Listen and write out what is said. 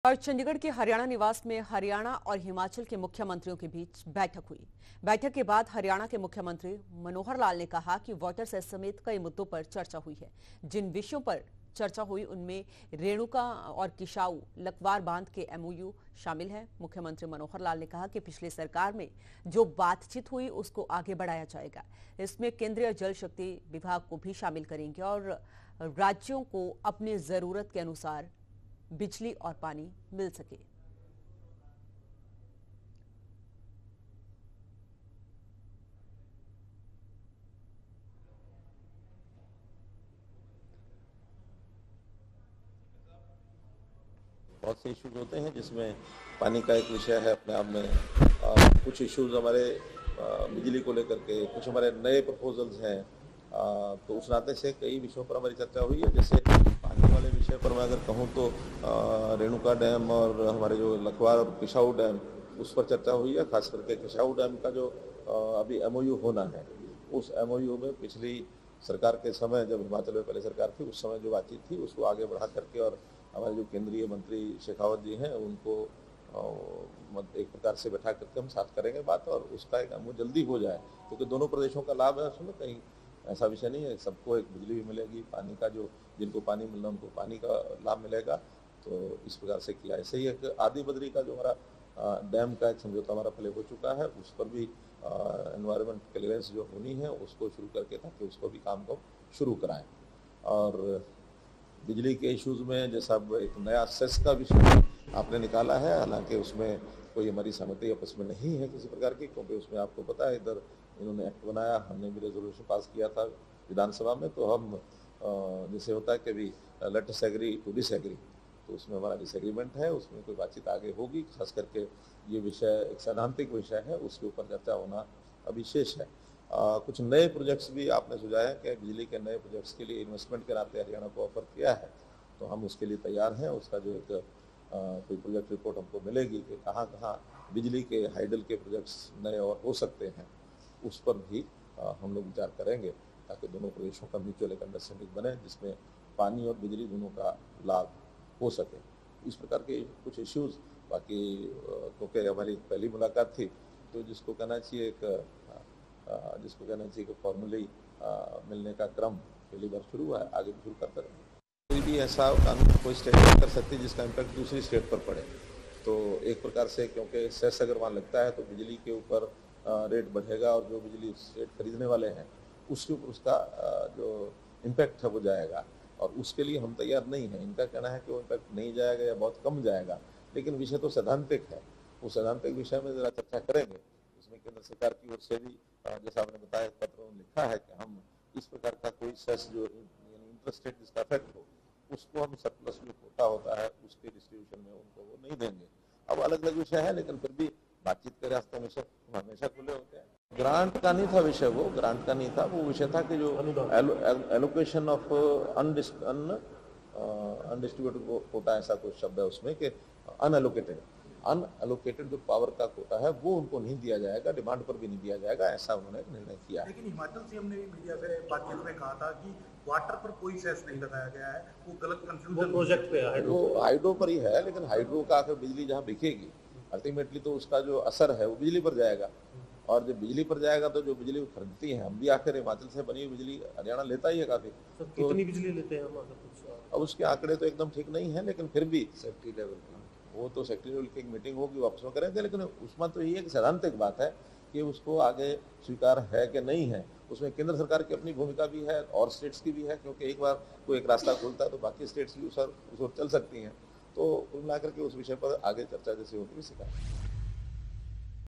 और चंडीगढ़ के हरियाणा निवास में हरियाणा और हिमाचल के मुख्यमंत्रियों के बीच बैठक हुई। बैठक के बाद हरियाणा के मुख्यमंत्री मनोहर लाल ने कहा कि वाटर सेस समेत कई मुद्दों पर चर्चा हुई है। जिन विषयों पर चर्चा हुई उनमें रेणुका और किशाऊ लखवार बांध के एमओयू शामिल है। मुख्यमंत्री मनोहर लाल ने कहा कि पिछली सरकार में जो बातचीत हुई उसको आगे बढ़ाया जाएगा। इसमें केंद्रीय जल शक्ति विभाग को भी शामिल करेंगे और राज्यों को अपनी जरूरत के अनुसार बिजली और पानी मिल सके। बहुत से इश्यूज होते हैं जिसमें पानी का एक विषय है अपने आप में। कुछ इश्यूज हमारे बिजली को लेकर के, कुछ हमारे नए प्रपोजल्स हैं। तो उस नाते से कई विषयों पर हमारी चर्चा हुई है। जैसे पानी वाले विषय पर मैं अगर कहूँ तो रेणुका डैम और हमारे जो लखवार और किशाऊ डैम, उस पर चर्चा हुई है। खास करके किशाऊ डैम का जो अभी एमओयू होना है, उस एमओयू में पिछली सरकार के समय, जब हिमाचल में पहले सरकार थी, उस समय जो बातचीत थी उसको आगे बढ़ा करके, और हमारे जो केंद्रीय मंत्री शेखावत जी हैं उनको एक प्रकार से बैठा करके हम साथ करेंगे बात, और उसका एक वो जल्दी हो जाए, क्योंकि दोनों प्रदेशों का लाभ है उसमें। कहीं ऐसा विषय नहीं है, सबको एक बिजली भी मिलेगी, पानी का जो जिनको पानी मिलना उनको पानी का लाभ मिलेगा। तो इस प्रकार से किया। ऐसे ही एक आदि बद्री का जो हमारा डैम का एक समझौता हमारा पहले हो चुका है, उस पर भी एनवायरमेंट क्लियरेंस जो होनी है उसको शुरू करके, ताकि उसको भी काम को शुरू कराएं। और बिजली के इश्यूज़ में जैसा एक नया सेस का विषय आपने निकाला है, हालांकि उसमें कोई हमारी सहमति आपस में नहीं है किसी प्रकार की, क्योंकि उसमें आपको पता है इधर इन्होंने एक्ट बनाया, हमने भी रेजोल्यूशन पास किया था विधानसभा में। तो हम जैसे होता है कि भी let us agree to disagree, तो उसमें हमारा डिसएग्रीमेंट है, उसमें कोई बातचीत आगे होगी। खास करके ये विषय एक सैद्धांतिक विषय है, उसके ऊपर चर्चा होना अभी शेष है। कुछ नए प्रोजेक्ट्स भी आपने सुझाया है कि बिजली के नए प्रोजेक्ट्स के लिए इन्वेस्टमेंट के नाते हरियाणा को ऑफर किया है, तो हम उसके लिए तैयार हैं। उसका जो एक कोई प्रोजेक्ट रिपोर्ट हमको मिलेगी कि कहाँ कहाँ बिजली के हाइडल के प्रोजेक्ट्स नए और हो सकते हैं, उस पर भी हम लोग विचार करेंगे, ताकि दोनों प्रदेशों का म्यूचुअल एक अंडरस्टैंडिंग बने, जिसमें पानी और बिजली दोनों का लाभ हो सके। इस प्रकार के कुछ इश्यूज़। बाकी क्योंकि हमारी पहली मुलाकात थी, तो जिसको कहना चाहिए कि फॉर्मली मिलने का क्रम पहली बार शुरू हुआ है, आगे भी शुरू करते रहेंगे। कोई भी ऐसा कानून कोई स्टेट कर सकती है जिसका इम्पैक्ट दूसरी स्टेट पर पड़े। तो एक प्रकार से, क्योंकि सेस अगर वहाँ लगता है तो बिजली के ऊपर रेट बढ़ेगा, और जो बिजली स्टेट खरीदने वाले हैं उसके ऊपर उसका जो इम्पैक्ट है वो जाएगा, और उसके लिए हम तैयार नहीं हैं। इनका कहना है कि वो इम्पैक्ट नहीं जाएगा या बहुत कम जाएगा, लेकिन विषय तो सैद्धांतिक है। उस सैद्धांतिक विषय में ज़रा चर्चा करेंगे। उसमें केंद्र सरकार की ओर से भी, जैसा आपने बताया, पत्र में लिखा है कि हम इस प्रकार का कोई सेस जो इंटरेस्टेड जिसका इफेक्ट हो, उसको हम सरप्लस जो कोटा होता है उसके डिस्ट्रीब्यूशन में उनको वो नहीं देंगे। अब अलग अलग विषय है, लेकिन फिर भी बातचीत के रास्ते हमेशा खुले होते हैं। ग्रांट का नहीं था विषय, वो ग्रांट का नहीं था, वो विषय था कि जो एलोकेशन ऑफ अनडिस्ट्रीब्यूटेड कोटा, ऐसा कुछ शब्द है उसमें, कि अनएलोकेटेड जो पावर का कोटा है वो उनको नहीं दिया जाएगा, डिमांड पर भी नहीं दिया जाएगा, ऐसा उन्होंने निर्णय किया। लेकिन हिमाचल सीएम ने भी मीडिया से बातचीत में कहा था कि वाटर पर कोई सेस नहीं लगाया गया है, वो गलत कंफ्यूजन प्रोजेक्ट पे है, वो हाइड्रो पर ही है। लेकिन हाइड्रो का आकर बिजली जहाँ बिकेगी, अल्टीमेटली तो उसका जो असर है वो बिजली पर जाएगा, और जब बिजली पर जाएगा तो जो बिजली खरीदती है, हम भी आखिर हिमाचल से बनी हुई बिजली हरियाणा लेता ही है काफी। तो कितनी बिजली लेते हैं हम? अब उसके आंकड़े तो एकदम ठीक नहीं है, लेकिन फिर भी सेफ्टी लेवल वो तो सेक्रेटरी लेवल की एक मीटिंग होगी, वापस में करेंगे। लेकिन उसमें तो ये एक सैद्धांतिक बात है कि उसको आगे स्वीकार है कि नहीं है। उसमें केंद्र सरकार की अपनी भूमिका भी है और स्टेट्स की भी है, क्योंकि एक बार कोई एक रास्ता खुलता है तो बाकी स्टेट्स भी उस ओर चल सकती हैं। तो कुल मिलाकर के उस विषय पर आगे चर्चा जैसे होगी भी सिखाएं।